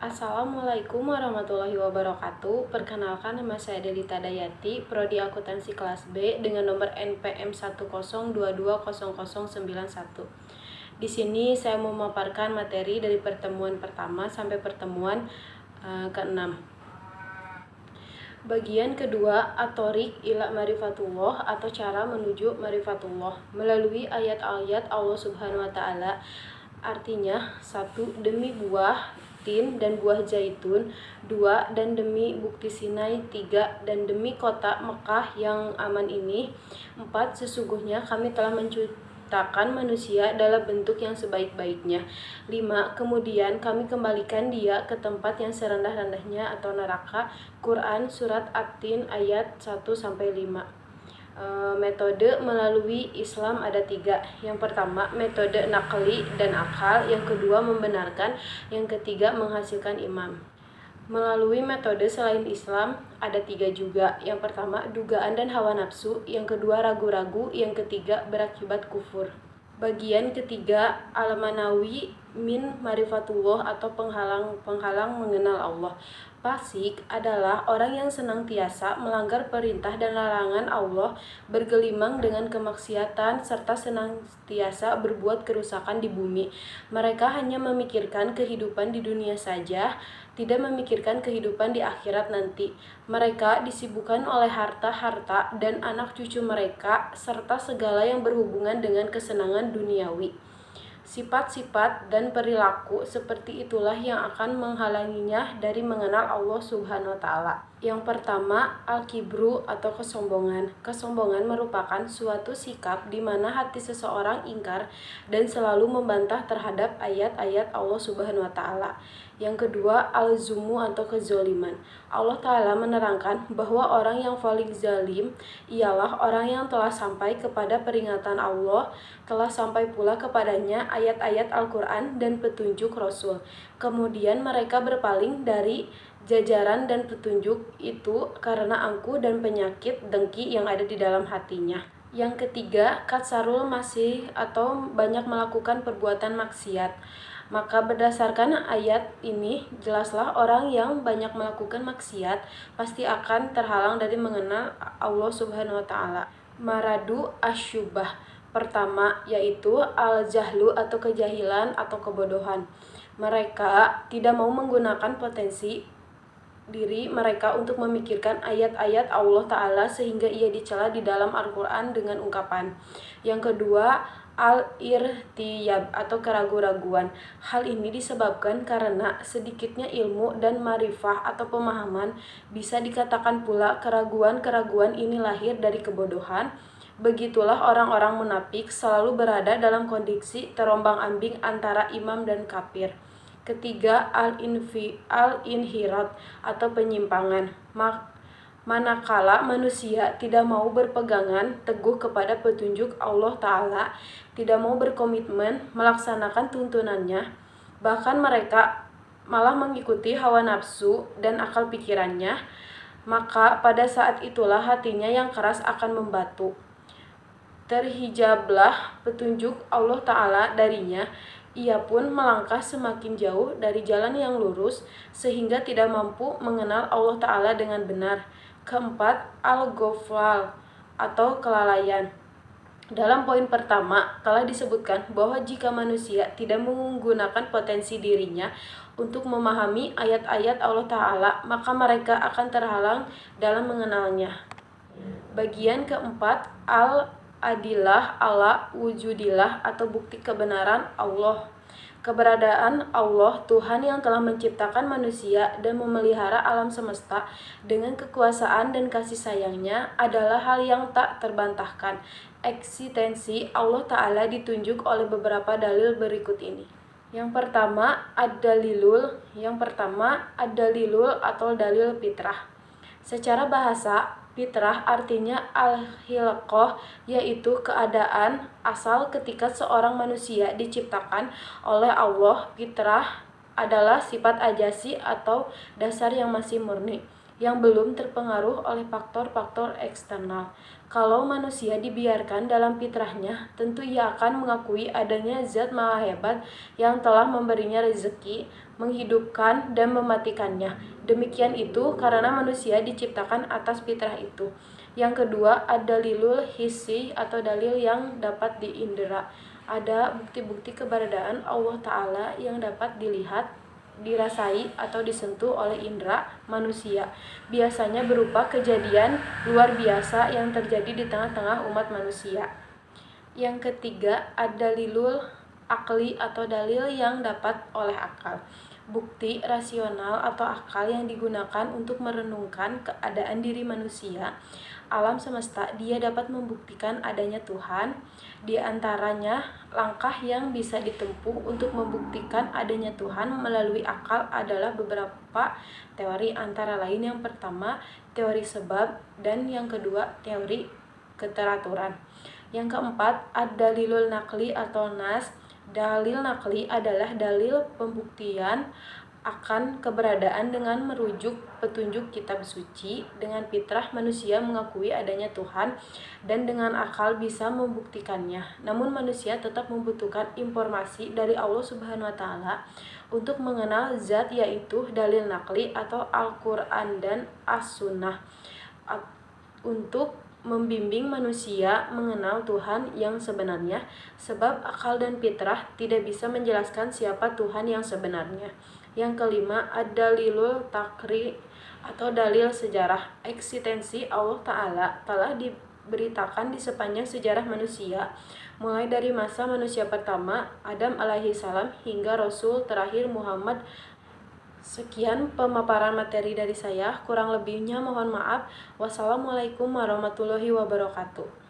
Assalamualaikum warahmatullahi wabarakatuh. Perkenalkan, nama saya Delita Dayati, Prodi Akuntansi kelas B dengan nomor NPM 102200091. Di sini saya mau memaparkan materi dari pertemuan pertama sampai pertemuan ke-6. Bagian kedua, atorik ila marifatullah atau cara menuju marifatullah melalui ayat-ayat Allah Subhanahu wa taala. Artinya, 1. Demi buah tin dan buah zaitun, 2. Dan demi bukti Sinai, 3. Dan demi kota Mekah yang aman ini, 4. Sesungguhnya kami telah menciptakan manusia dalam bentuk yang sebaik-baiknya, 5. Kemudian kami kembalikan dia ke tempat yang serendah-rendahnya atau neraka. Quran Surat At-Tin ayat 1-5. Metode melalui Islam ada 3. Yang pertama, metode nakli dan akal. Yang kedua, membenarkan. Yang ketiga, menghasilkan imam. Melalui metode selain Islam ada 3 juga. Yang pertama, dugaan dan hawa nafsu. Yang kedua, ragu-ragu. Yang ketiga, berakibat kufur. Bagian ketiga, al-manawi min marifatullah atau penghalang mengenal Allah. Fasik adalah orang yang senantiasa melanggar perintah dan larangan Allah, bergelimang dengan kemaksiatan, serta senantiasa berbuat kerusakan di bumi. Mereka hanya memikirkan kehidupan di dunia saja, tidak memikirkan kehidupan di akhirat nanti. Mereka disibukkan oleh harta-harta dan anak cucu mereka, serta segala yang berhubungan dengan kesenangan duniawi. Sifat-sifat dan perilaku seperti itulah yang akan menghalanginya dari mengenal Allah Subhanahu wa taala. Yang pertama, al-kibru atau kesombongan. Kesombongan merupakan suatu sikap di mana hati seseorang ingkar dan selalu membantah terhadap ayat-ayat Allah Subhanahu wa taala. Yang kedua, al-zumu atau kezoliman. Allah Ta'ala menerangkan bahwa orang yang paling zalim ialah orang yang telah sampai kepada peringatan Allah, telah sampai pula kepadanya ayat-ayat Al-Quran dan petunjuk Rasul. Kemudian mereka berpaling dari jajaran dan petunjuk itu karena angkuh dan penyakit dengki yang ada di dalam hatinya. Yang ketiga, katsarul masih atau banyak melakukan perbuatan maksiat. Maka berdasarkan ayat ini, jelaslah orang yang banyak melakukan maksiat pasti akan terhalang dari mengenal Allah Subhanahu wa taala. Maradu asyubah. Pertama, yaitu al-jahlu atau kejahilan atau kebodohan. Mereka tidak mau menggunakan potensi diri mereka untuk memikirkan ayat-ayat Allah Ta'ala sehingga ia dicela di dalam Al-Quran dengan ungkapan. Yang kedua, al-irtiyab atau keraguan-raguan. Hal ini disebabkan karena sedikitnya ilmu dan marifah atau pemahaman. Bisa dikatakan pula keraguan-keraguan ini lahir dari kebodohan. Begitulah orang-orang munafik selalu berada dalam kondisi terombang-ambing antara imam dan kafir. Ketiga, al-inhirat atau penyimpangan. Manakala manusia tidak mau berpegangan teguh kepada petunjuk Allah Ta'ala, tidak mau berkomitmen melaksanakan tuntunannya, bahkan mereka malah mengikuti hawa nafsu dan akal pikirannya, maka pada saat itulah hatinya yang keras akan membatu. Terhijablah petunjuk Allah Ta'ala darinya, ia pun melangkah semakin jauh dari jalan yang lurus sehingga tidak mampu mengenal Allah Ta'ala dengan benar. Keempat, al-ghafal atau kelalaian. Dalam poin pertama telah disebutkan bahwa jika manusia tidak menggunakan potensi dirinya untuk memahami ayat-ayat Allah Ta'ala, maka mereka akan terhalang dalam mengenalnya. Bagian keempat, al-adillah ala wujudillah atau bukti kebenaran Allah. Keberadaan Allah, Tuhan yang telah menciptakan manusia dan memelihara alam semesta dengan kekuasaan dan kasih sayangnya adalah hal yang tak terbantahkan. Eksistensi Allah Ta'ala ditunjuk oleh beberapa dalil berikut ini. Yang pertama, ad-dalilul atau dalil fitrah. Secara bahasa, fitrah artinya al-khilqah, yaitu keadaan asal ketika seorang manusia diciptakan oleh Allah. Fitrah adalah sifat ajasi atau dasar yang masih murni, yang belum terpengaruh oleh faktor-faktor eksternal. Kalau manusia dibiarkan dalam fitrahnya, tentu ia akan mengakui adanya zat maha hebat yang telah memberinya rezeki, menghidupkan dan mematikannya. Demikian itu karena manusia diciptakan atas fitrah itu. Yang kedua, ad-dalilul hissi atau dalil yang dapat diindera. Ada bukti-bukti keberadaan Allah Ta'ala yang dapat dilihat, dirasai atau disentuh oleh indera manusia. Biasanya berupa kejadian luar biasa yang terjadi di tengah-tengah umat manusia. Yang ketiga, ad-dalilul akli atau dalil yang dapat oleh akal. Bukti rasional atau akal yang digunakan untuk merenungkan keadaan diri manusia, alam semesta. Dia dapat membuktikan adanya Tuhan. Di antaranya langkah yang bisa ditempuh untuk membuktikan adanya Tuhan melalui akal adalah beberapa teori, antara lain yang pertama teori sebab dan yang kedua teori keteraturan. Yang keempat, ad-dalilul nakli atau nas. Dalil nakli adalah dalil pembuktian akan keberadaan dengan merujuk petunjuk kitab suci. Dengan fitrah manusia mengakui adanya Tuhan dan dengan akal bisa membuktikannya. Namun manusia tetap membutuhkan informasi dari Allah Subhanahu wa taala untuk mengenal zat, yaitu dalil nakli atau Al-Qur'an dan As-Sunnah, untuk membimbing manusia mengenal Tuhan yang sebenarnya, sebab akal dan fitrah tidak bisa menjelaskan siapa Tuhan yang sebenarnya. Yang kelima, ad-dalilul takri atau dalil sejarah. Eksistensi Allah Ta'ala telah diberitakan di sepanjang sejarah manusia, mulai dari masa manusia pertama Adam alaihi salam hingga Rasul terakhir Muhammad. Sekian pemaparan materi dari saya, kurang lebihnya mohon maaf. Wassalamualaikum warahmatullahi wabarakatuh.